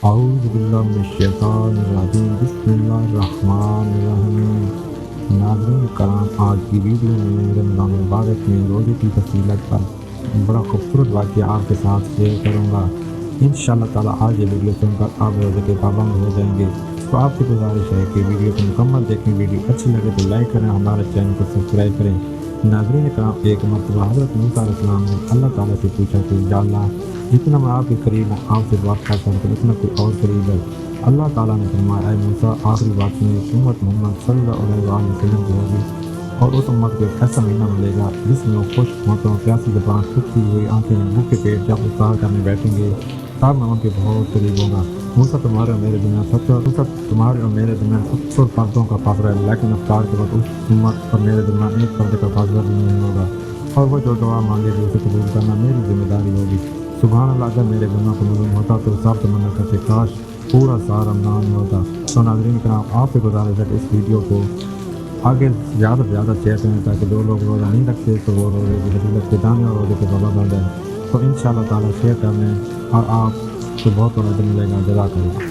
اعوذ باللہ من الشیطان الرجیم، بسم اللہ الرحمن الرحیم۔ ناظرین کرام، آج کی ویڈیو میں رمضان مبارک میں روزے کی فضیلت پر بڑا خوبصورت واقعہ آپ کے ساتھ شیئر کروں گا۔ انشاءاللہ تعالیٰ آج یہ ویڈیو سن کر آپ روزے کے پابند ہو جائیں گے۔ تو آپ سے گزارش ہے کہ ویڈیو کو مکمل دیکھیں، ویڈیو اچھی لگے تو لائک کریں، ہمارے چینل کو سبسکرائب کریں۔ ناظرین کرام، ایک مرتبہ حضرت موسیٰ علیہ السلام نے اللہ تعالیٰ سے پوچھا کہ یا اللہ، جتنا میں آپ کے قریب ہوں، آپ سے بات کرتا ہوں تو اتنا کوئی اور قریب ہے۔ اللہ تعالیٰ نے فرمایا، اے موسیٰ، آخری بات میں امت محمد صلی اللہ علیہ وآلہ وسلم کی ہوگی، اور اس امت کو ایک ایسا مہینہ ملے گا جس میں وہ خوش ہونٹوں، پیاسی زبان، سوکھی ہوئی آنکھیں، بھوکے پیٹ جب افطار کرنے بیٹھیں گے تب میں ان کے بہت قریب ہوں گا۔ موسیٰ، تمہارے اور میرے درمیان 70 پردوں کا فاصلہ ہے، لیکن افطار کے بعد اس امت اور میرے درمیان ایک پردے کا فاصلہ بھی نہیں ہوگا، اور وہ جو دعا مانگے گی اسے قبول کرنا میری ذمہ داری ہوگی۔ سبحان اللہ، اگر میرے گناہ کو معلوم ہوتا تو سب تمنا کرتے کاش پورا سال رمضان ہوتا۔ تو ناظرین کرام، آپ سے گزارش ہے کہ اس ویڈیو کو آگے زیادہ سے زیادہ شیئر کریں تاکہ جو لوگ روزہ نہیں رکھتے تو وہ روزے کی فضیلت کے جانیں اور روزے کے پابند بن جائیں۔ تو انشاءاللہ تعالیٰ شیئر کرنے اور آپ کو بہت بڑا اجر ملے گا۔ جزاک اللہ۔